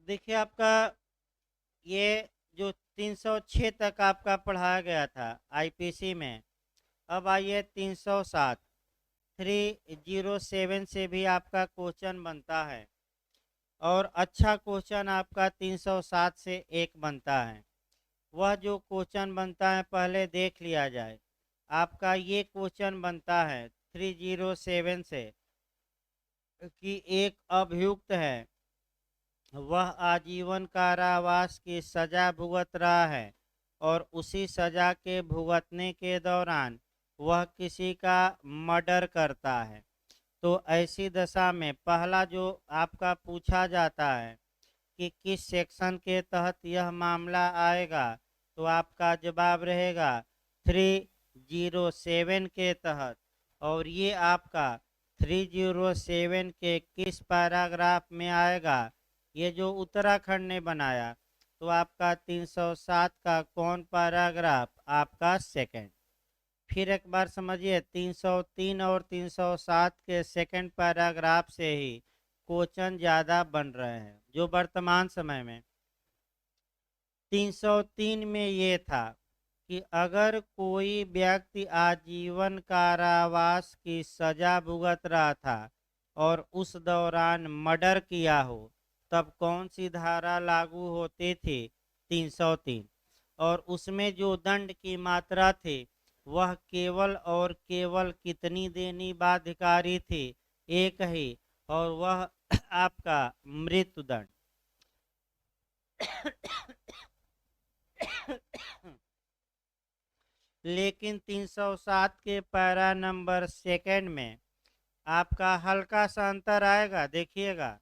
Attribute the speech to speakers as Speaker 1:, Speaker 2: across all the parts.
Speaker 1: देखिए आपका ये जो 306 तक आपका पढ़ाया गया था आईपीसी में, अब आइए 307। 307 से भी आपका क्वेश्चन बनता है, और अच्छा क्वेश्चन आपका 307 से एक बनता है। वह जो क्वेश्चन बनता है पहले देख लिया जाए। आपका ये क्वेश्चन बनता है 307 से कि एक अभियुक्त है, वह आजीवन कारावास की सजा भुगत रहा है और उसी सजा के भुगतने के दौरान वह किसी का मर्डर करता है। तो ऐसी दशा में पहला जो आपका पूछा जाता है कि किस सेक्शन के तहत यह मामला आएगा, तो आपका जवाब रहेगा 307 के तहत। और ये आपका 307 के किस पैराग्राफ में आएगा, ये जो उत्तराखंड ने बनाया, तो आपका 307 का कौन पैराग्राफ, आपका सेकंड। फिर एक बार समझिए, 303 और 307 के सेकंड पैराग्राफ से ही क्वेश्चन ज़्यादा बन रहे हैं। जो वर्तमान समय में 303 में ये था कि अगर कोई व्यक्ति आजीवन कारावास की सजा भुगत रहा था और उस दौरान मर्डर किया हो, तब कौन सी धारा लागू होती थी, 303। और उसमें जो दंड की मात्रा थी वह केवल और केवल कितनी देनी बाध्यकारी थी, एक ही, और वह आपका मृत्युदंड। लेकिन 307 के पैरा नंबर सेकंड में आपका हल्का सा अंतर आएगा, देखिएगा।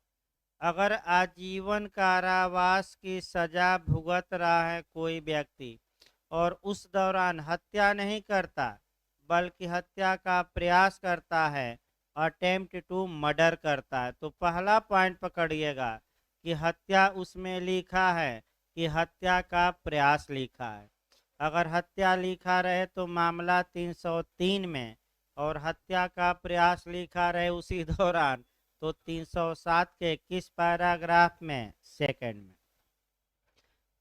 Speaker 1: अगर आजीवन कारावास की सजा भुगत रहा है कोई व्यक्ति और उस दौरान हत्या नहीं करता बल्कि हत्या का प्रयास करता है, अटेम्प्ट टू मर्डर करता है, तो पहला पॉइंट पकड़िएगा कि हत्या उसमें लिखा है कि हत्या का प्रयास लिखा है। अगर हत्या लिखा रहे तो मामला 303 में, और हत्या का प्रयास लिखा रहे उसी दौरान, तो 307 के किस पैराग्राफ में, सेकंड में।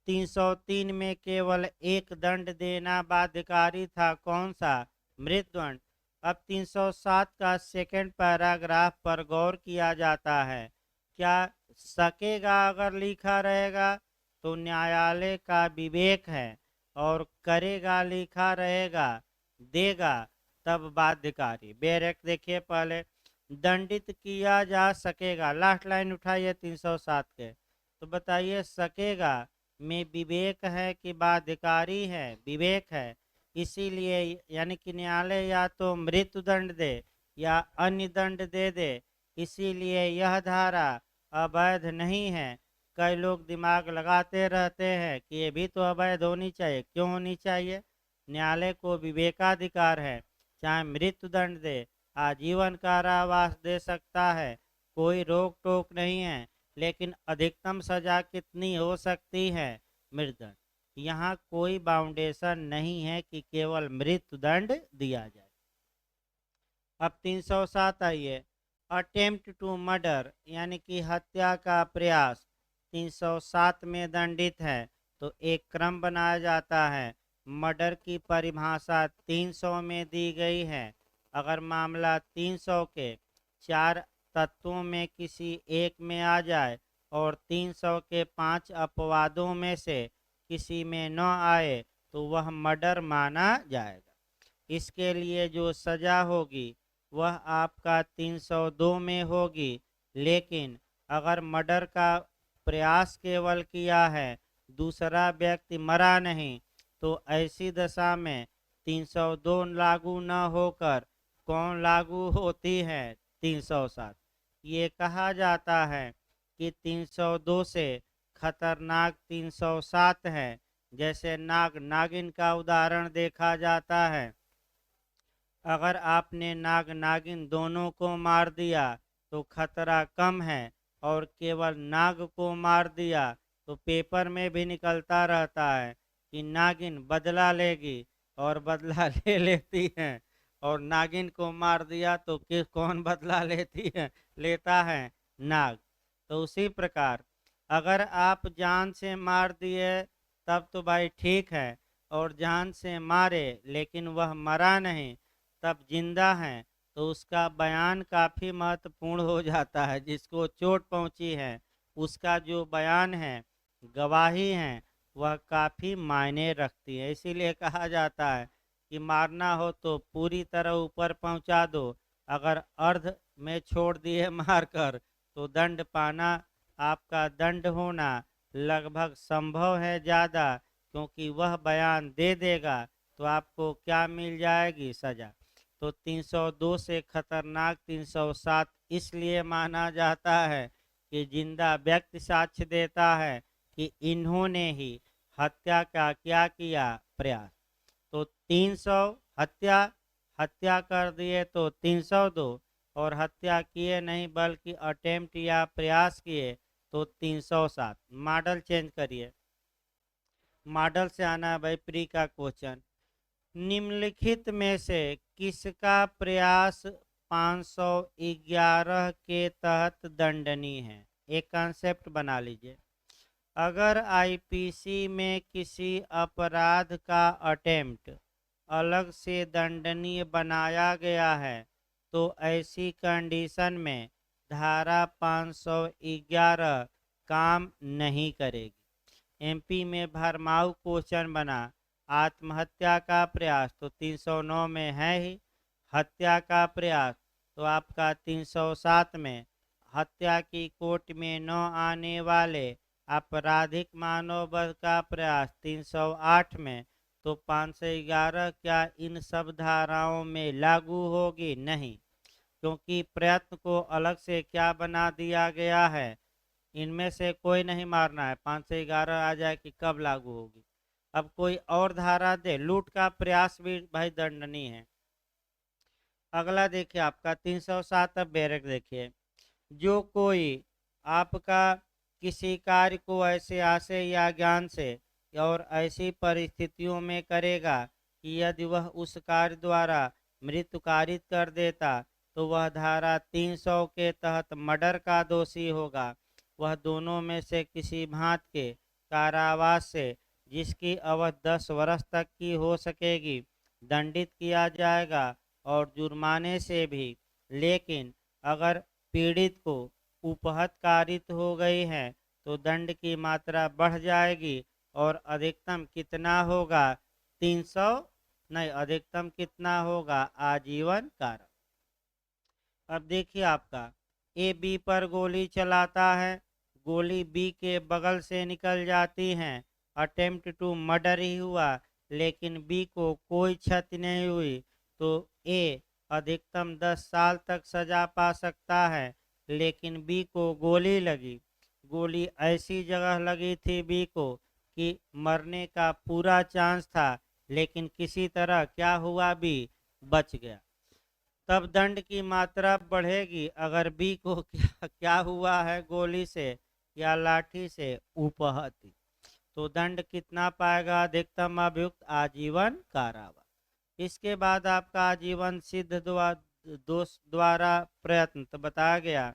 Speaker 1: 303 में केवल एक दंड देना बाध्यकारी था, कौन सा, मृत्युदंड। अब 307 का सेकंड पैराग्राफ पर गौर किया जाता है। क्या सकेगा अगर लिखा रहेगा तो न्यायालय का विवेक है, और करेगा लिखा रहेगा, देगा, तब बाध्यकारी। बेरेक देखिए पहले, दंडित किया जा सकेगा, लास्ट लाइन उठाइए 307 के, तो बताइए सकेगा में विवेक है कि बाध्यकारी है, विवेक है। इसीलिए यानी कि न्यायालय या तो मृत्युदंड दे या अन्य दंड दे दे, इसीलिए यह धारा अवैध नहीं है। कई लोग दिमाग लगाते रहते हैं कि ये भी तो अवैध होनी चाहिए, क्यों होनी चाहिए, न्यायालय को विवेकाधिकार है, चाहे मृत्युदंड दे, आजीवन कारावास दे सकता है, कोई रोक टोक नहीं है। लेकिन अधिकतम सजा कितनी हो सकती है, मृत्युदंड। यहाँ कोई बाउंडेशन नहीं है कि केवल मृत्युदंड दिया जाए। अब 307 आइए, अटेम्प्ट टू मर्डर यानी कि हत्या का प्रयास 307 में दंडित है। तो एक क्रम बनाया जाता है। मर्डर की परिभाषा 300 में दी गई है। अगर मामला 300 के 4 तत्वों में किसी एक में आ जाए और 300 के 5 अपवादों में से किसी में न आए, तो वह मर्डर माना जाएगा। इसके लिए जो सजा होगी वह आपका 302 में होगी। लेकिन अगर मर्डर का प्रयास केवल किया है, दूसरा व्यक्ति मरा नहीं, तो ऐसी दशा में 302 लागू न होकर कौन लागू होती है, 307। ये कहा जाता है कि 302 से खतरनाक 307 है। जैसे नाग नागिन का उदाहरण देखा जाता है। अगर आपने नाग नागिन दोनों को मार दिया तो खतरा कम है, और केवल नाग को मार दिया तो पेपर में भी निकलता रहता है कि नागिन बदला लेगी, और बदला ले लेती है। और नागिन को मार दिया तो किस कौन बदला लेती है, लेता है, नाग। तो उसी प्रकार अगर आप जान से मार दिए तब तो भाई ठीक है, और जान से मारे लेकिन वह मरा नहीं, तब जिंदा है, तो उसका बयान काफ़ी महत्वपूर्ण हो जाता है। जिसको चोट पहुंची है उसका जो बयान है, गवाही है, वह काफ़ी मायने रखती है। इसीलिए कहा जाता है कि मारना हो तो पूरी तरह ऊपर पहुंचा दो, अगर अर्ध में छोड़ दिए मारकर तो दंड पाना, आपका दंड होना लगभग संभव है ज़्यादा, क्योंकि वह बयान दे देगा तो आपको क्या मिल जाएगी? सज़ा। तो 302 से खतरनाक 307 इसलिए माना जाता है कि जिंदा व्यक्ति साक्ष्य देता है कि इन्होंने ही हत्या का क्या किया? प्रयास। तो 300 हत्या, हत्या कर दिए तो 302, और हत्या किए नहीं बल्कि अटेम्प्ट या प्रयास किए तो 307। मॉडल चेंज करिए, मॉडल से आना है भाई प्री का क्वेश्चन। निम्नलिखित में से किसका प्रयास 511 के तहत दंडनीय है? एक कंसेप्ट बना लीजिए। अगर आईपीसी में किसी अपराध का अटेम्प्ट अलग से दंडनीय बनाया गया है तो ऐसी कंडीशन में धारा 511 काम नहीं करेगी। एमपी में भरमाऊ क्वेश्चन बना, आत्महत्या का प्रयास तो 309 में है ही, हत्या का प्रयास तो आपका 307 में, हत्या की कोर्ट में न आने वाले आपराधिक मानववध का प्रयास 308 में, तो 511 क्या इन सब धाराओं में लागू होगी? नहीं, क्योंकि प्रयत्न को अलग से क्या बना दिया गया है, इनमें से कोई नहीं मारना है। 511 आ जाए कि कब लागू होगी? अब कोई और धारा दे, लूट का प्रयास भी भाई दंडनीय है। अगला देखिए आपका 307, अब बैरक देखिए। जो कोई आपका किसी कार्य को ऐसे आशय या ज्ञान से और ऐसी परिस्थितियों में करेगा कि यदि वह उस कार्य द्वारा मृत्यु कारित कर देता तो वह धारा 300 के तहत मर्डर का दोषी होगा। वह दोनों में से किसी भांत के कारावास से, जिसकी अवधि 10 वर्ष तक की हो सकेगी, दंडित किया जाएगा, और जुर्माने से भी। लेकिन अगर पीड़ित को उपहत कारित हो गई है तो दंड की मात्रा बढ़ जाएगी, और अधिकतम कितना होगा? 300 नहीं, अधिकतम कितना होगा? आजीवन कारावास। अब देखिए आपका ए बी पर गोली चलाता है, गोली बी के बगल से निकल जाती है, अटेम्प्ट टू मर्डर ही हुआ, लेकिन बी को कोई क्षति नहीं हुई, तो ए अधिकतम 10 साल तक सजा पा सकता है। लेकिन बी को गोली लगी, गोली ऐसी जगह लगी थी बी को कि मरने का पूरा चांस था, लेकिन किसी तरह क्या हुआ? बी बच गया। तब दंड की मात्रा बढ़ेगी अगर बी को क्या हुआ है? गोली से या लाठी से उपहति, तो दंड कितना पाएगा? अधिकतम अभियुक्त आजीवन कारावास। इसके बाद आपका आजीवन सिद्ध दोष द्वारा प्रयत्न तो बताया गया।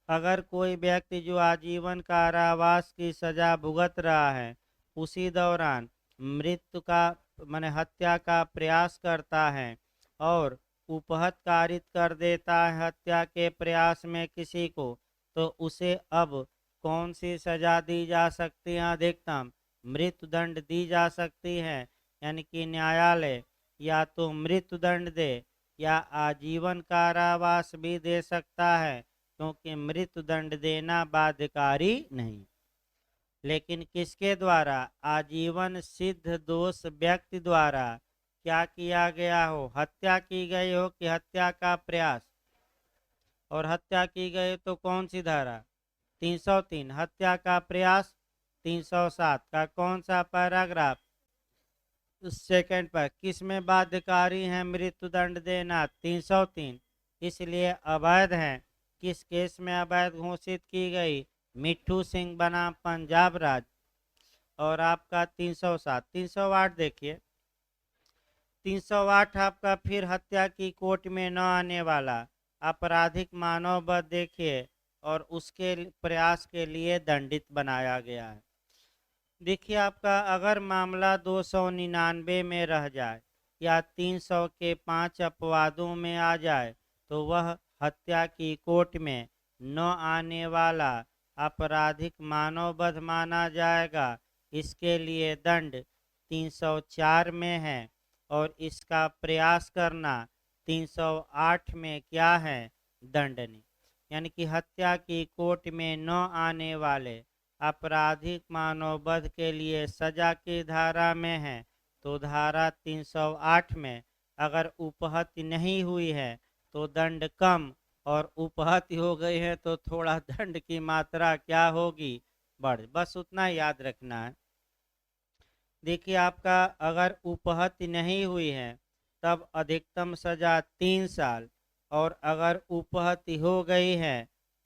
Speaker 1: अगर कोई व्यक्ति जो आजीवन कारावास की सजा भुगत रहा है उसी दौरान मृत्यु का माने हत्या का प्रयास करता है और उपहत कारित कर देता है हत्या के प्रयास में किसी को, तो उसे अब कौन सी सजा दी जा सकती है? अधिकतम मृत्यु दंड दी जा सकती है। यानी कि न्यायालय या तो मृत्यु दंड दे या आजीवन कारावास भी दे सकता है, क्योंकि मृत्यु दंड देना बाध्यकारी नहीं। लेकिन किसके द्वारा? आजीवन सिद्ध दोष व्यक्ति द्वारा क्या किया गया हो? हत्या की गई हो कि हत्या का प्रयास? और हत्या की गई तो कौन सी धारा? 303। हत्या का प्रयास 307 का कौन सा पैराग्राफ? सेकंड पर। किस में बाध्यकारी है मृत्यु दंड देना? 303। इसलिए अवैध है। किस केस में अवैध घोषित की गई? मिट्ठू सिंह बनाम पंजाब राज्य। और आपका 307। 308 देखिए, 308 आपका फिर हत्या की कोर्ट में न आने वाला आपराधिक मानववध देखिए, और उसके प्रयास के लिए दंडित बनाया गया है। देखिए आपका अगर मामला 299 में रह जाए या 300 के 5 अपवादों में आ जाए तो वह हत्या की कोर्ट में न आने वाला आपराधिक मानववध माना जाएगा। इसके लिए दंड 304 में है और इसका प्रयास करना 308 में क्या है, दंडनीय। यानी कि हत्या की कोर्ट में न आने वाले आपराधिक मानववध के लिए सजा की धारा में है तो धारा 308 में, अगर उपहत्या नहीं हुई है तो दंड कम, और उपहत्या हो गई है तो थोड़ा दंड की मात्रा क्या होगी, बढ़। बस उतना याद रखना है। देखिए आपका अगर उपहत्या नहीं हुई है तब अधिकतम सजा 3 साल, और अगर उपहत्या हो गई है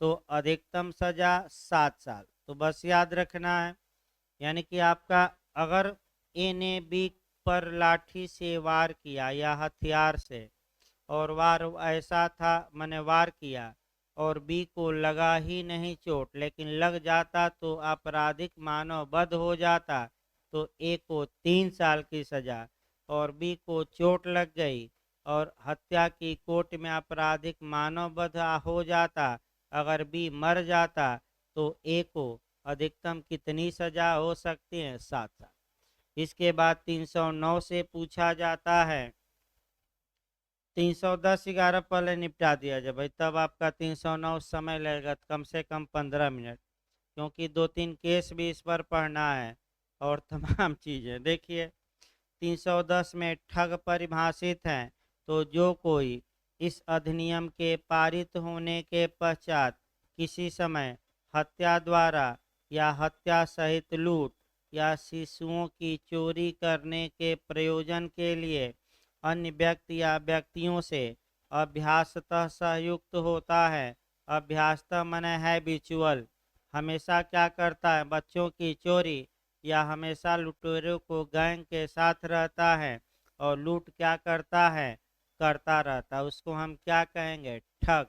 Speaker 1: तो अधिकतम सजा 7 साल। तो बस याद रखना है। यानी कि आपका अगर ए ने बी पर लाठी से वार किया या हथियार से, और वार ऐसा था, मैंने वार किया और बी को लगा ही नहीं चोट लेकिन लग जाता तो आपराधिक मानव वध हो जाता, तो ए को 3 साल की सजा, और बी को चोट लग गई और हत्या की कोर्ट में आपराधिक मानव वध हो जाता, अगर बी मर जाता तो ए को अधिकतम कितनी सजा हो सकती है, 7 साल। इसके बाद 309 से पूछा जाता है, 310 11 पहले निपटा दिया जाए भाई, तब आपका 309 समय लगेगा कम से कम 15 मिनट, क्योंकि 2-3 केस भी इस पर पढ़ना है और तमाम चीज़ें। देखिए 310 में ठग परिभाषित हैं, तो जो कोई इस अधिनियम के पारित होने के पश्चात किसी समय हत्या द्वारा या हत्या सहित लूट या शिशुओं की चोरी करने के प्रयोजन के लिए अन्य व्यक्ति या व्यक्तियों से अभ्यासतः सहयुक्त होता है। अभ्यासतः माने हैबिचुअल, हमेशा क्या करता है, बच्चों की चोरी, या हमेशा लुटेरों को गैंग के साथ रहता है और लूट क्या करता है, करता रहता है, उसको हम क्या कहेंगे, ठग।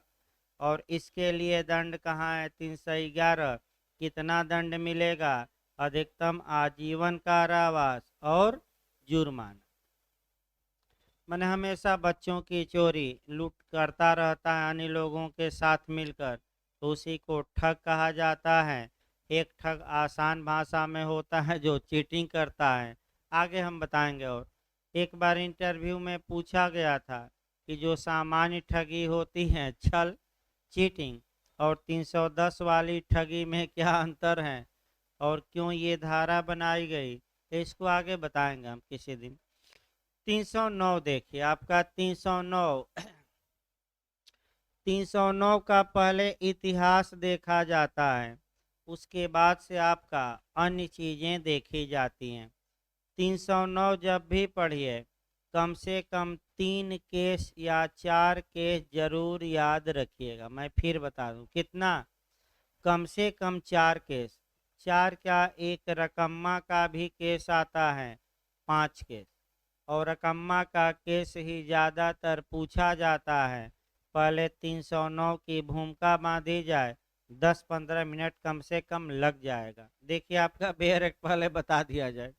Speaker 1: और इसके लिए दंड कहाँ है, 311। कितना दंड मिलेगा, अधिकतम आजीवन कारावास और जुर्माना। मैंने हमेशा बच्चों की चोरी लूट करता रहता है अन्य लोगों के साथ मिलकर, तो उसी को ठग कहा जाता है। एक ठग आसान भाषा में होता है जो चीटिंग करता है, आगे हम बताएंगे। और एक बार इंटरव्यू में पूछा गया था कि जो सामान्य ठगी होती है, छल, चीटिंग, और 310 वाली ठगी में क्या अंतर है और क्यों ये धारा बनाई गई, तो इसको आगे बताएंगे हम किसी दिन। 309 देखिए आपका 309 309 का पहले इतिहास देखा जाता है, उसके बाद से आपका अन्य चीज़ें देखी जाती हैं। 309 जब भी पढ़िए कम से कम 3 केस या 4 केस जरूर याद रखिएगा। मैं फिर बता दूं कितना, कम से कम 4 केस। 4 क्या, एक रकम्मा का भी केस आता है, 5 केस, और रकम्मा का केस ही ज़्यादातर पूछा जाता है। पहले 309 की भूमिका बांधी जाए, 10-15 मिनट कम से कम लग जाएगा। देखिए आपका बेयर एक्ट पहले बता दिया जाए।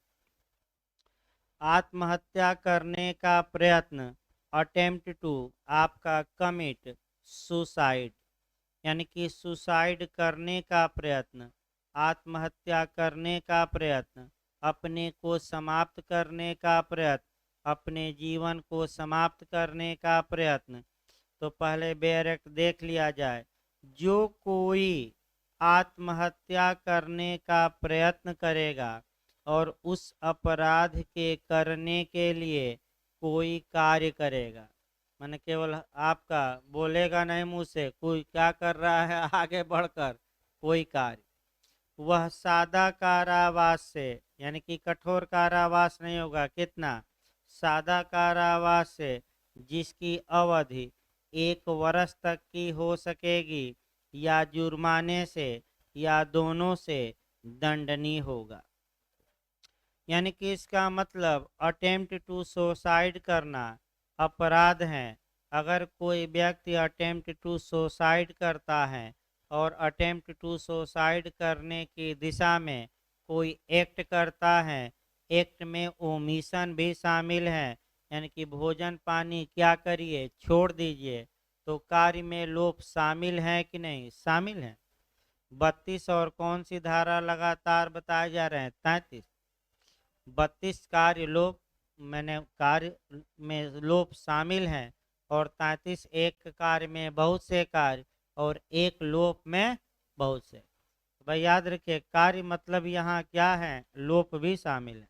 Speaker 1: आत्महत्या करने का प्रयत्न, अटेम्प्ट टू, आपका कमिट सुसाइड, यानी कि सुसाइड करने का प्रयत्न, आत्महत्या करने का प्रयत्न, अपने को समाप्त करने का प्रयत्न, अपने जीवन को समाप्त करने का प्रयत्न। तो पहले बेयर एक्ट देख लिया जाए। जो कोई आत्महत्या करने का प्रयत्न करेगा और उस अपराध के करने के लिए कोई कार्य करेगा, मैंने केवल आपका बोलेगा नहीं मुंह से, कोई क्या कर रहा है आगे बढ़कर, कोई कार्य, वह सादा कारावास से, यानी कि कठोर कारावास नहीं होगा, कितना, सादा कारावास से, जिसकी अवधि 1 वर्ष तक की हो सकेगी, या जुर्माने से, या दोनों से दंडनीय होगा। यानी कि इसका मतलब अटेम्प्ट टू सुसाइड करना अपराध है। अगर कोई व्यक्ति अटेम्प्ट टू सुसाइड करता है और अटेम्प्ट टू सुसाइड करने की दिशा में कोई एक्ट करता है, एक्ट में ओमिशन भी शामिल है, यानी कि भोजन पानी क्या करिए, छोड़ दीजिए, तो कार्य में लोप शामिल है कि नहीं, शामिल है। 32 और कौन सी धारा लगातार बताए जा रहे हैं, 33। 32 कार्य लोप, मैंने कार्य में लोप शामिल है, और 33 एक कार्य में बहुत से कार्य, और एक लोप में बहुत से। भाई याद रखिए, कार्य मतलब यहाँ क्या है, लोप भी शामिल है।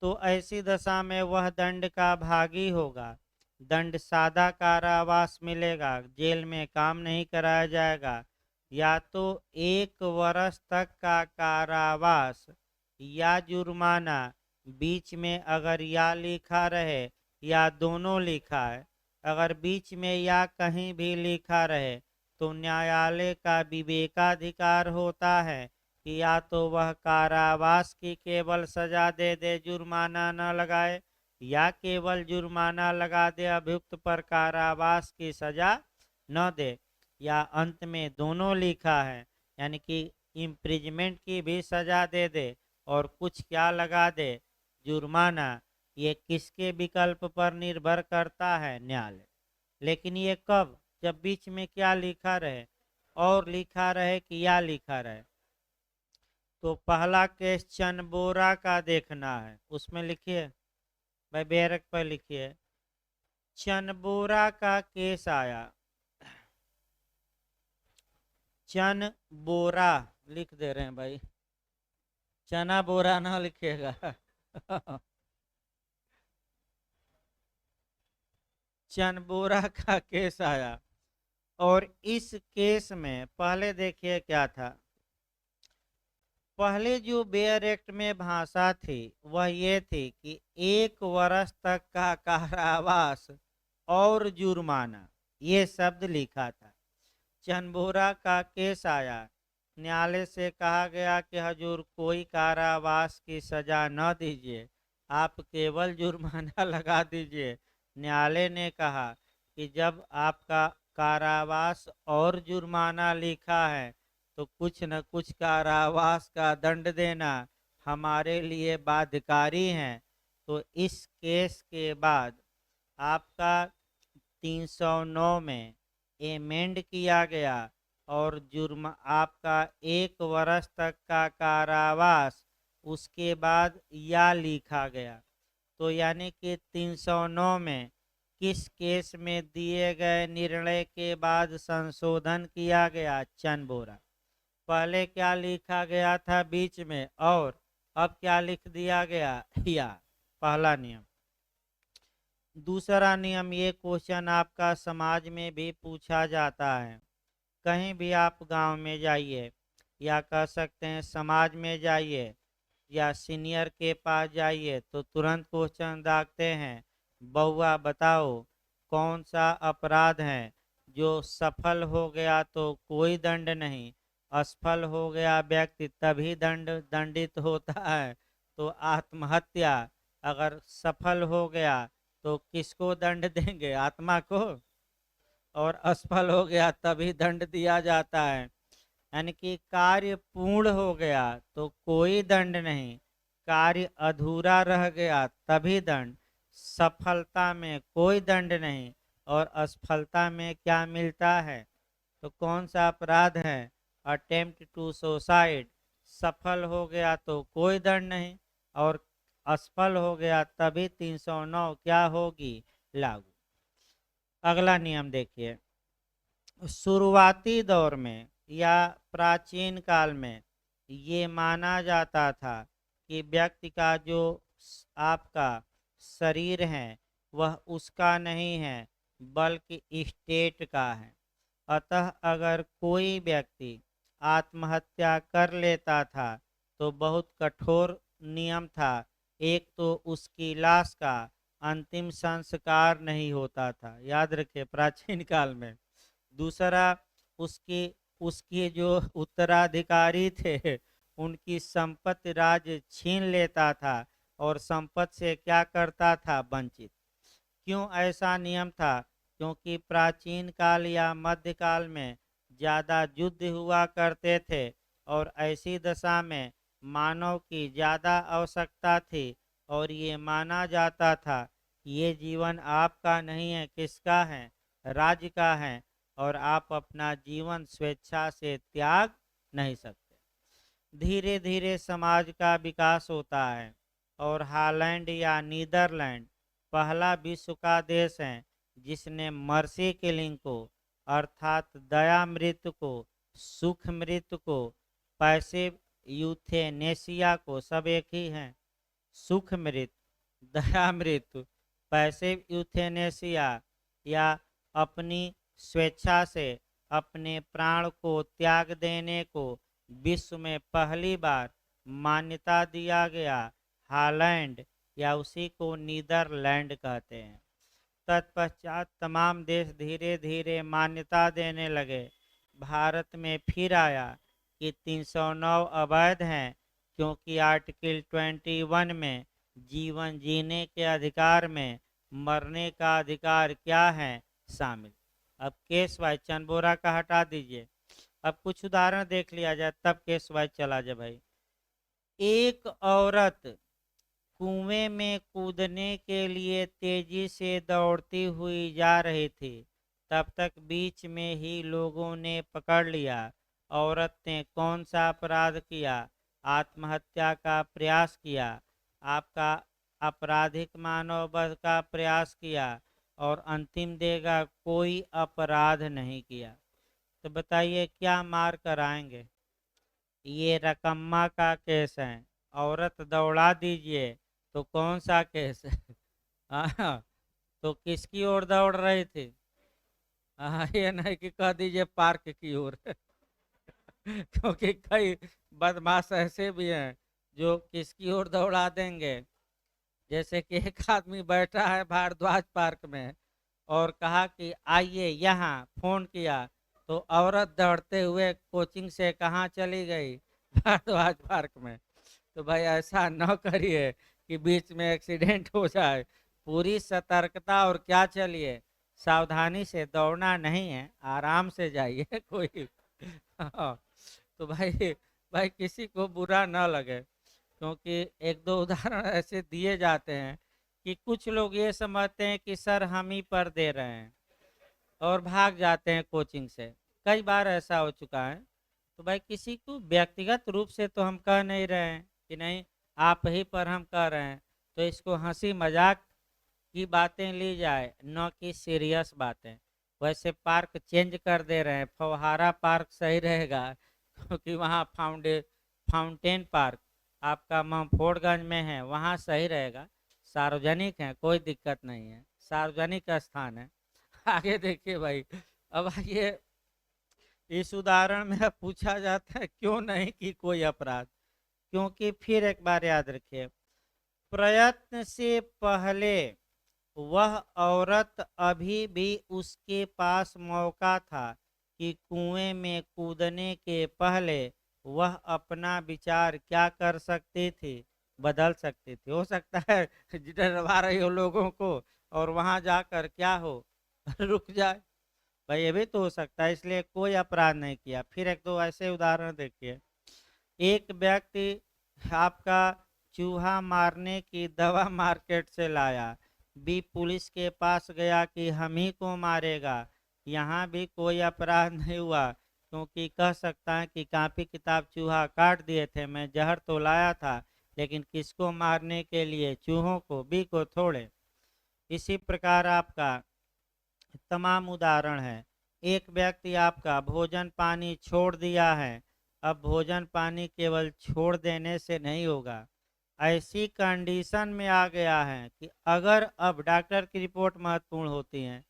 Speaker 1: तो ऐसी दशा में वह दंड का भागी होगा। दंड सादा कारावास मिलेगा, जेल में काम नहीं कराया जाएगा, या तो 1 वर्ष तक का कारावास या जुर्माना। बीच में अगर या लिखा रहे या दोनों लिखा है, अगर बीच में या कहीं भी लिखा रहे तो न्यायालय का विवेकाधिकार होता है कि या तो वह कारावास की केवल सजा दे दे, जुर्माना न लगाए, या केवल जुर्माना लगा दे, अभियुक्त पर कारावास की सजा न दे, या अंत में दोनों लिखा है, यानी कि इम्प्रिजमेंट की भी सजा दे दे और कुछ क्या लगा दे, जुर्माना। ये किसके विकल्प पर निर्भर करता है, न्यायालय। लेकिन ये कब, जब बीच में क्या लिखा रहे, और लिखा रहे कि या लिखा रहे। तो पहला केस चनबोरा का देखना है, उसमें लिखिए भाई, बैरक पर लिखिए, चनबोरा का केस आया। चन बोरा लिख दे रहे हैं भाई, चना बोरा ना लिखिएगा। चनबोरा का केस आया, और इस केस में पहले देखिए क्या था। पहले जो बेयर एक्ट में भाषा थी वह ये थी कि 1 वर्ष तक का कारावास और जुर्माना, ये शब्द लिखा था। चनबोरा का केस आया, न्यायालय से कहा गया कि हजूर कोई कारावास की सजा न दीजिए, आप केवल जुर्माना लगा दीजिए। न्यायालय ने कहा कि जब आपका कारावास और जुर्माना लिखा है तो कुछ न कुछ कारावास का दंड देना हमारे लिए बाध्यकारी है। तो इस केस के बाद आपका 309 में एमेंड किया गया, और जुर्म आपका 1 वर्ष तक का कारावास, उसके बाद या लिखा गया। तो यानी कि 309 में किस केस में दिए गए निर्णय के बाद संशोधन किया गया, चनबोरा। पहले क्या लिखा गया था बीच में, और अब क्या लिख दिया गया, या। पहला नियम। दूसरा नियम, ये क्वेश्चन आपका समाज में भी पूछा जाता है। कहीं भी आप गांव में जाइए, या कह सकते हैं समाज में जाइए, या सीनियर के पास जाइए, तो तुरंत क्वेश्चन दागते हैं, बउआ बताओ कौन सा अपराध है जो सफल हो गया तो कोई दंड नहीं, असफल हो गया व्यक्ति तभी दंडित होता है। तो आत्महत्या अगर सफल हो गया तो किसको दंड देंगे, आत्मा को, और असफल हो गया तभी दंड दिया जाता है। यानी कि कार्य पूर्ण हो गया तो कोई दंड नहीं, कार्य अधूरा रह गया तभी दंड, सफलता में कोई दंड नहीं, और असफलता में क्या मिलता है। तो कौन सा अपराध है, अटेम्प्ट टू सुसाइड। सफल हो गया तो कोई दंड नहीं, और असफल हो गया तभी 309 क्या होगी, लागू। अगला नियम देखिए, शुरुआती दौर में या प्राचीन काल में ये माना जाता था कि व्यक्ति का जो आपका शरीर है वह उसका नहीं है बल्कि स्टेट का है। अतः अगर कोई व्यक्ति आत्महत्या कर लेता था तो बहुत कठोर नियम था। एक तो उसकी लाश का अंतिम संस्कार नहीं होता था, याद रखिए प्राचीन काल में। दूसरा, उसके उसके जो उत्तराधिकारी थे उनकी संपत्ति राज्य छीन लेता था, और संपत्ति से क्या करता था, वंचित। क्यों ऐसा नियम था, क्योंकि प्राचीन काल या मध्यकाल में ज़्यादा युद्ध हुआ करते थे और ऐसी दशा में मानव की ज़्यादा आवश्यकता थी और ये माना जाता था ये जीवन आपका नहीं है, किसका है? राज्य का है और आप अपना जीवन स्वेच्छा से त्याग नहीं सकते। धीरे धीरे समाज का विकास होता है और हॉलैंड या नीदरलैंड पहला विश्व का देश है जिसने मर्सी किलिंग को अर्थात दया मृत्यु को, सुख मृत्यु को, पैसिव यूथेनेसिया को, सब एक ही हैं, सुख मृत्यु, दया मृत्यु, पैसिव यूथेनेसिया या अपनी स्वेच्छा से अपने प्राण को त्याग देने को विश्व में पहली बार मान्यता दिया गया। हॉलैंड या उसी को नीदरलैंड कहते हैं। तत्पश्चात तमाम देश धीरे धीरे मान्यता देने लगे। भारत में फिर आया कि 309 अवैध हैं क्योंकि आर्टिकल 21 में जीवन जीने के अधिकार में मरने का अधिकार क्या है शामिल। अब केस वाइज चंदबोरा का हटा दीजिए, अब कुछ उदाहरण देख लिया जाए तब केस वाइज चला जाए भाई। एक औरत कुएं में कूदने के लिए तेजी से दौड़ती हुई जा रही थी, तब तक बीच में ही लोगों ने पकड़ लिया। औरत ने कौन सा अपराध किया? आत्महत्या का प्रयास किया, आपका आपराधिक मानववध का प्रयास किया और अंतिम देगा कोई अपराध नहीं किया। तो बताइए क्या मार कराएंगे? ये रकम्मा का केस है। औरत दौड़ा दीजिए तो कौन सा केस है? हाँ, तो किसकी ओर दौड़ रही थी? हाँ, ये नहीं कि कह दीजिए पार्क की ओर क्योंकि कई बदमाश ऐसे भी हैं जो किसकी ओर दौड़ा देंगे। जैसे कि एक आदमी बैठा है भारद्वाज पार्क में और कहा कि आइए यहाँ, फोन किया तो औरत दौड़ते हुए कोचिंग से कहाँ चली गई? भारद्वाज पार्क में। तो भाई ऐसा न करिए कि बीच में एक्सीडेंट हो जाए। पूरी सतर्कता और क्या, चलिए सावधानी से, दौड़ना नहीं है, आराम से जाइए कोई हाँ, तो भाई भाई किसी को बुरा न लगे क्योंकि एक दो उदाहरण ऐसे दिए जाते हैं कि कुछ लोग ये समझते हैं कि सर हम ही पर दे रहे हैं और भाग जाते हैं कोचिंग से। कई बार ऐसा हो चुका है। तो भाई किसी को व्यक्तिगत रूप से तो हम कह नहीं रहे हैं कि नहीं आप ही पर हम कह रहे हैं, तो इसको हंसी मजाक की बातें ली जाए, न कि सीरियस बातें। वैसे पार्क चेंज कर दे रहे हैं, फव्वारा पार्क सही रहेगा क्योंकि वहाँ फाउंटेन पार्क आपका ममफोर्डगंज में है, वहाँ सही रहेगा। सार्वजनिक है, कोई दिक्कत नहीं है, सार्वजनिक स्थान है आगे देखिए भाई। अब ये इस उदाहरण में अब पूछा जाता है क्यों नहीं कि कोई अपराध, क्योंकि फिर एक बार याद रखिए, प्रयत्न से पहले वह औरत अभी भी उसके पास मौका था कि कुएं में कूदने के पहले वह अपना विचार क्या कर सकती थी? बदल सकती थी। हो सकता है डरवा रही हो लोगों को और वहां जाकर क्या हो रुक जाए, भाई ये भी तो हो सकता है, इसलिए कोई अपराध नहीं किया। फिर एक दो ऐसे उदाहरण देखिए। एक व्यक्ति आपका चूहा मारने की दवा मार्केट से लाया, बी पुलिस के पास गया कि हम ही को मारेगा। यहाँ भी कोई अपराध नहीं हुआ क्योंकि कह सकता है कि कापी किताब चूहा काट दिए थे, मैं जहर तो लाया था लेकिन किसको मारने के लिए? चूहों को, बी को थोड़े। इसी प्रकार आपका तमाम उदाहरण है। एक व्यक्ति आपका भोजन पानी छोड़ दिया है, अब भोजन पानी केवल छोड़ देने से नहीं होगा, ऐसी कंडीशन में आ गया है कि अगर अब डॉक्टर की रिपोर्ट महत्वपूर्ण होती है,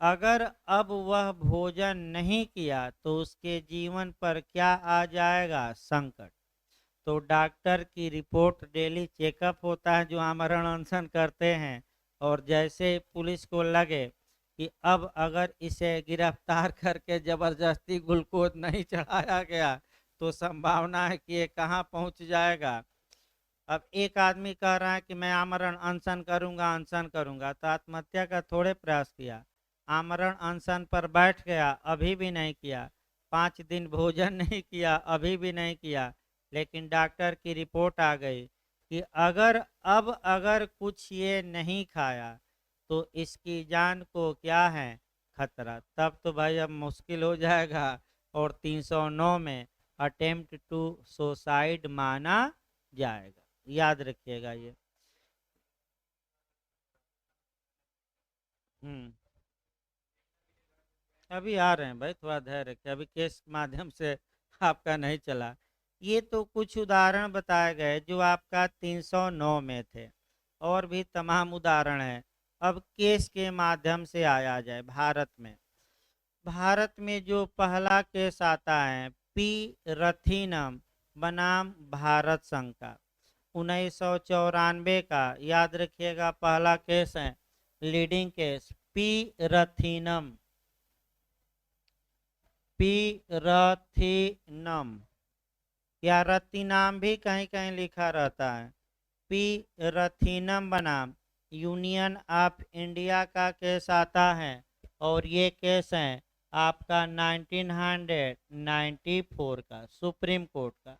Speaker 1: अगर अब वह भोजन नहीं किया तो उसके जीवन पर क्या आ जाएगा? संकट। तो डॉक्टर की रिपोर्ट, डेली चेकअप होता है जो आमरण अनशन करते हैं, और जैसे पुलिस को लगे कि अब अगर इसे गिरफ्तार करके जबरदस्ती ग्लूकोज नहीं चढ़ाया गया तो संभावना है कि ये कहाँ पहुँच जाएगा। अब एक आदमी कह रहा है कि मैं आमरण अनशन करूंगा, अनशन करूंगा, तो आत्महत्या का थोड़े प्रयास किया, आमरण अनशन पर बैठ गया, अभी भी नहीं किया, 5 दिन भोजन नहीं किया, अभी भी नहीं किया, लेकिन डॉक्टर की रिपोर्ट आ गई कि अगर कुछ ये नहीं खाया तो इसकी जान को क्या है खतरा। तब तो भाई अब मुश्किल हो जाएगा, और 309 में अटेम्प्ट टू सुसाइड माना जाएगा। याद रखिएगा ये। हम्म। अभी आ रहे हैं भाई, थोड़ा धैर्य रखिए, अभी केस के माध्यम से आपका नहीं चला। ये तो कुछ उदाहरण बताए गए जो आपका 309 में थे, और भी तमाम उदाहरण हैं। अब केस के माध्यम से आया जाए भारत में। भारत में जो पहला केस आता है पी रथीनम बनाम भारत संघ का, 1994 का, याद रखिएगा, पहला केस है, लीडिंग केस पी रथीनम। पी रथीनम या रतिनाम भी कहीं कहीं लिखा रहता है। पी रथीनम बनाम यूनियन ऑफ इंडिया का केस आता है, और ये केस है आपका 1994 का, सुप्रीम कोर्ट का।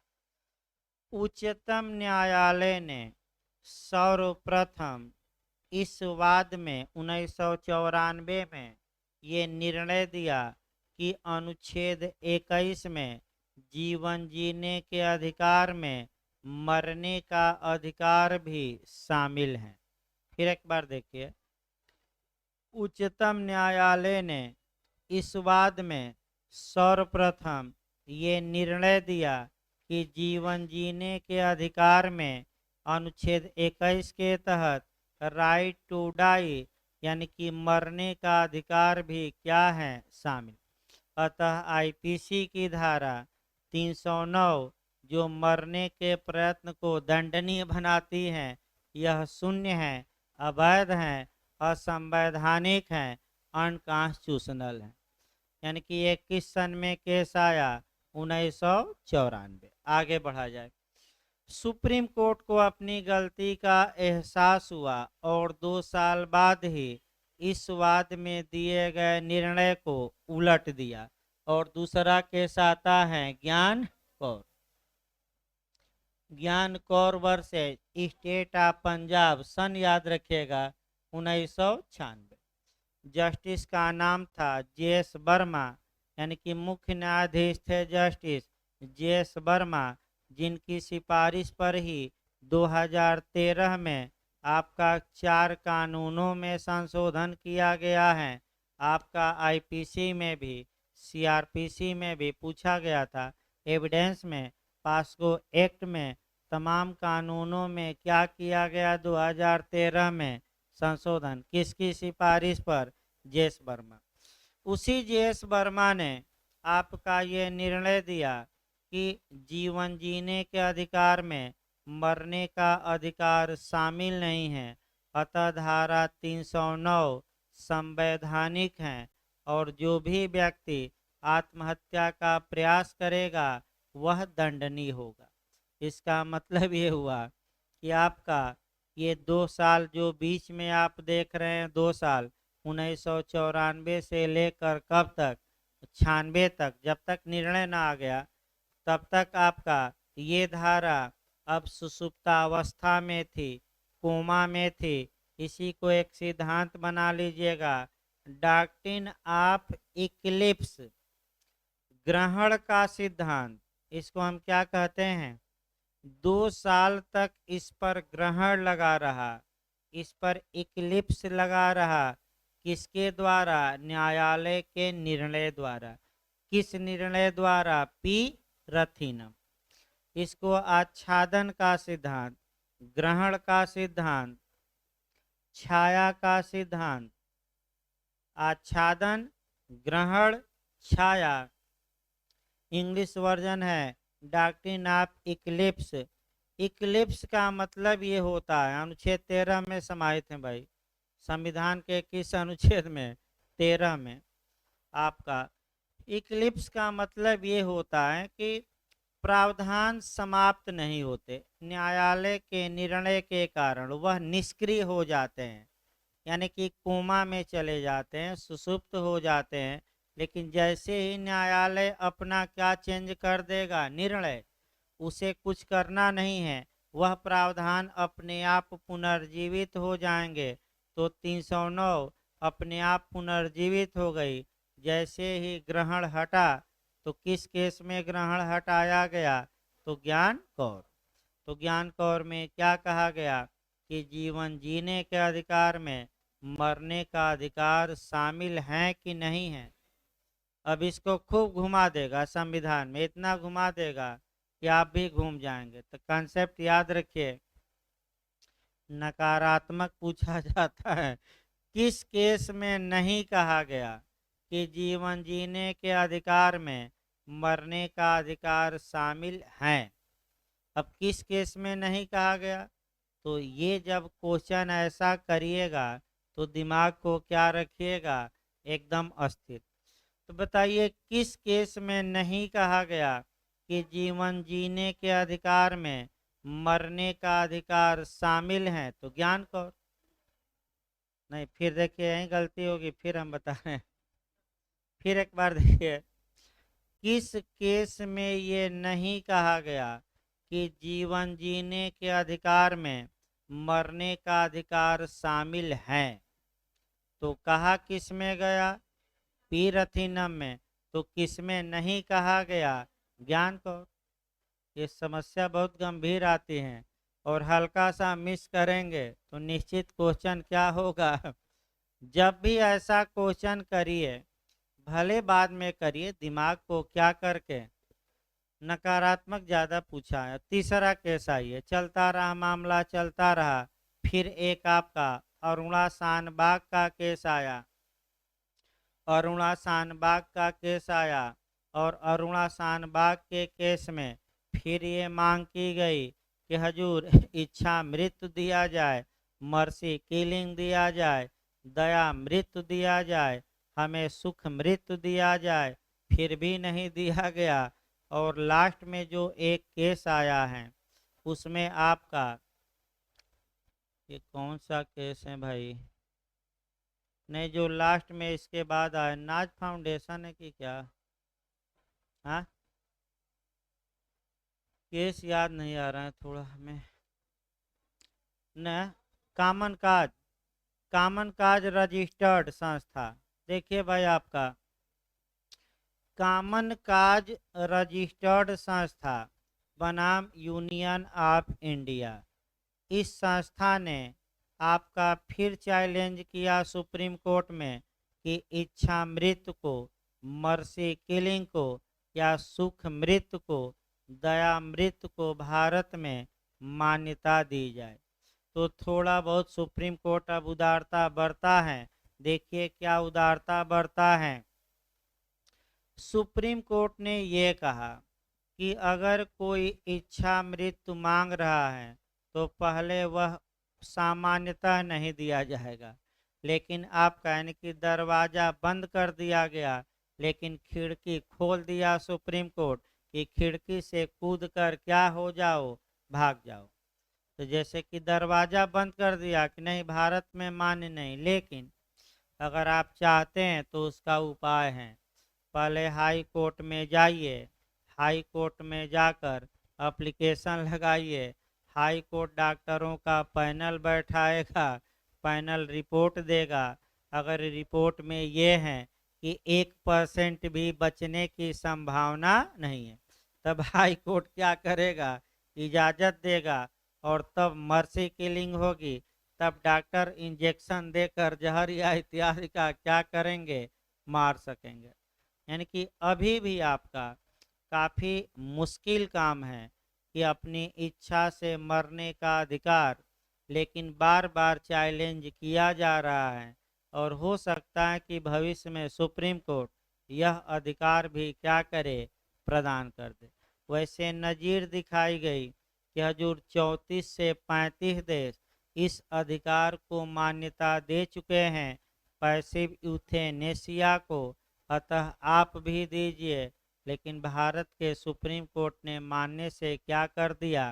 Speaker 1: उच्चतम न्यायालय ने सर्वप्रथम इस वाद में 1994 में ये निर्णय दिया कि अनुच्छेद 21 में जीवन जीने के अधिकार में मरने का अधिकार भी शामिल है। फिर एक बार देखिए, उच्चतम न्यायालय ने इस वाद में सर्वप्रथम ये निर्णय दिया कि जीवन जीने के अधिकार में अनुच्छेद 21 के तहत राइट टू डाई यानी कि मरने का अधिकार भी क्या है शामिल। अतः आईपीसी की धारा 309 जो मरने के प्रयत्न को दंडनीय बनाती है, यह शून्य है, अवैध है, असंवैधानिक है, अनकॉन्स्टिट्यूशनल है। यानी कि 21 सन में केस आया 1994। आगे बढ़ा जाए। सुप्रीम कोर्ट को अपनी गलती का एहसास हुआ और 2 साल बाद ही इस वाद में दिए गए निर्णय को उलट दिया, और दूसरा केस आता है Gyan Kaur. Gyan Kaur versus state of Punjab, सन याद रखिएगा 1996। जस्टिस का नाम था जेएस वर्मा, यानी कि मुख्य न्यायाधीश थे जस्टिस जेएस वर्मा, जिनकी सिफारिश पर ही 2013 में आपका 4 कानूनों में संशोधन किया गया है। आपका आईपीसी में भी, सीआरपीसी में भी पूछा गया था, एविडेंस में, पास्को एक्ट में, तमाम कानूनों में क्या किया गया 2013 में संशोधन, किसकी सिफारिश पर? जेएस वर्मा। उसी जेएस वर्मा ने आपका ये निर्णय दिया कि जीवन जीने के अधिकार में मरने का अधिकार शामिल नहीं है, अतः धारा 309 संवैधानिक है, और जो भी व्यक्ति आत्महत्या का प्रयास करेगा वह दंडनीय होगा। इसका मतलब ये हुआ कि आपका ये 2 साल जो बीच में आप देख रहे हैं, 2 साल 1994 से लेकर कब तक, 96 तक, जब तक निर्णय ना आ गया तब तक आपका ये धारा अब सुसुप्तावस्था में थी, कोमा में थी। इसी को एक सिद्धांत बना लीजिएगा, डॉक्ट्रिन ऑफ इक्लिप्स, ग्रहण का सिद्धांत। इसको हम क्या कहते हैं? 2 साल तक इस पर ग्रहण लगा रहा, इस पर इक्लिप्स लगा रहा, किसके द्वारा? न्यायालय के निर्णय द्वारा। किस निर्णय द्वारा? पी रथीनम। इसको आच्छादन का सिद्धांत, ग्रहण का सिद्धांत, छाया का सिद्धांत, आच्छादन, ग्रहण, छाया, इंग्लिश वर्जन है डॉक्ट्रिन ऑफ इक्लिप्स। इक्लिप्स का मतलब ये होता है, अनुच्छेद 13 में समाहित है भाई, संविधान के किस अनुच्छेद में? 13 में। आपका इक्लिप्स का मतलब ये होता है कि प्रावधान समाप्त नहीं होते, न्यायालय के निर्णय के कारण वह निष्क्रिय हो जाते हैं, यानी कि कोमा में चले जाते हैं, सुसुप्त हो जाते हैं, लेकिन जैसे ही न्यायालय अपना क्या चेंज कर देगा निर्णय, उसे कुछ करना नहीं है, वह प्रावधान अपने आप पुनर्जीवित हो जाएंगे। तो 309 अपने आप पुनर्जीवित हो गई। जैसे ही ग्रहण हटा, तो किस केस में ग्रहण हटाया गया? तो ज्ञान कौर। तो ज्ञान कौर में क्या कहा गया कि जीवन जीने के अधिकार में मरने का अधिकार शामिल है कि नहीं है। अब इसको खूब घुमा देगा, संविधान में इतना घुमा देगा कि आप भी घूम जाएंगे। तो कंसेप्ट याद रखिए, नकारात्मक पूछा जाता है, किस केस में नहीं कहा गया कि जीवन जीने के अधिकार में मरने का अधिकार शामिल है। अब किस केस में नहीं कहा गया? तो ये जब क्वेश्चन ऐसा करिएगा तो दिमाग को क्या रखिएगा? एकदम अस्थिर। तो बताइए किस केस में नहीं कहा गया कि जीवन जीने के अधिकार में मरने का अधिकार शामिल है? तो ज्ञान कौर। नहीं, फिर देखिए यही गलती होगी, फिर हम बता रहे हैं। फिर एक बार देखिए, किस केस में ये नहीं कहा गया कि जीवन जीने के अधिकार में मरने का अधिकार शामिल है? तो कहा किस में गया? पी रथिनम में। तो किस में नहीं कहा गया? ज्ञान कौर। ये समस्या बहुत गंभीर आती है, और हल्का सा मिस करेंगे तो निश्चित क्वेश्चन क्या होगा। जब भी ऐसा क्वेश्चन करिए, भले बाद में करिए, दिमाग को क्या करके, नकारात्मक ज्यादा पूछा है। तीसरा केस आइए, चलता रहा मामला चलता रहा, फिर एक आपका अरुणा शानबाग का केस आया। अरुणा शानबाग का केस आया, और अरुणा शानबाग के केस में फिर ये मांग की गई कि हजूर इच्छा मृत्यु दिया जाए, मर्सी किलिंग दिया जाए, दया मृत्यु दिया जाए, हमें सुख मृत्यु दिया जाए। फिर भी नहीं दिया गया। और लास्ट में जो एक केस आया है, उसमें आपका, ये कौन सा केस है भाई? नहीं, जो लास्ट में इसके बाद आया, नाज फाउंडेशन है कि क्या? हाँ, केस याद नहीं आ रहा है थोड़ा हमें। न, कामन काज, कामन काज रजिस्टर्ड संस्था। देखिए भाई, आपका कामन काज रजिस्टर्ड संस्था बनाम यूनियन ऑफ इंडिया, इस संस्था ने आपका फिर चैलेंज किया सुप्रीम कोर्ट में कि इच्छा मृत्यु को, मर्सी किलिंग को, या सुख मृत्यु को, दया मृत्यु को भारत में मान्यता दी जाए। तो थोड़ा बहुत सुप्रीम कोर्ट अब उदारता बरता है। देखिए क्या उदारता बरता है। सुप्रीम कोर्ट ने ये कहा कि अगर कोई इच्छा मृत्यु मांग रहा है तो पहले वह सामान्यतः नहीं दिया जाएगा, लेकिन आपका यानी कि दरवाजा बंद कर दिया गया, लेकिन खिड़की खोल दिया सुप्रीम कोर्ट कि खिड़की से कूद कर क्या हो जाओ, भाग जाओ। तो जैसे कि दरवाजा बंद कर दिया कि नहीं, भारत में मान्य नहीं, लेकिन अगर आप चाहते हैं तो उसका उपाय है। पहले हाई कोर्ट में जाइए, हाई कोर्ट में जाकर एप्लीकेशन लगाइए, हाई कोर्ट डॉक्टरों का पैनल बैठाएगा, पैनल रिपोर्ट देगा। अगर रिपोर्ट में ये है कि 1% भी बचने की संभावना नहीं है, तब हाई कोर्ट क्या करेगा? इजाज़त देगा, और तब मर्सी किलिंग होगी। तब डॉक्टर इंजेक्शन देकर जहर या इत्यादि का क्या करेंगे? मार सकेंगे। यानी कि अभी भी आपका काफ़ी मुश्किल काम है कि अपनी इच्छा से मरने का अधिकार, लेकिन बार बार चैलेंज किया जा रहा है, और हो सकता है कि भविष्य में सुप्रीम कोर्ट यह अधिकार भी क्या करे? प्रदान कर दे। वैसे नज़ीर दिखाई गई कि हजूर 34 से 35 देश इस अधिकार को मान्यता दे चुके हैं, पैसिव यूथेनेसिया को। अतः आप भी दीजिए। लेकिन भारत के सुप्रीम कोर्ट ने मानने से क्या कर दिया?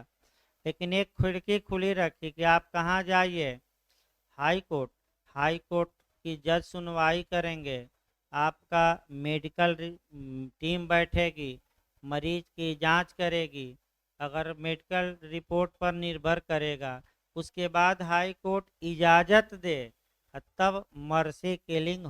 Speaker 1: लेकिन एक खिड़की खुली रखी कि आप कहाँ जाइए? High court. हाई कोर्ट की जज सुनवाई करेंगे, आपका मेडिकल टीम बैठेगी, मरीज की जांच करेगी। अगर मेडिकल रिपोर्ट पर निर्भर करेगा, उसके बाद हाई कोर्ट इजाज़त दे, तब मर्सी किलिंग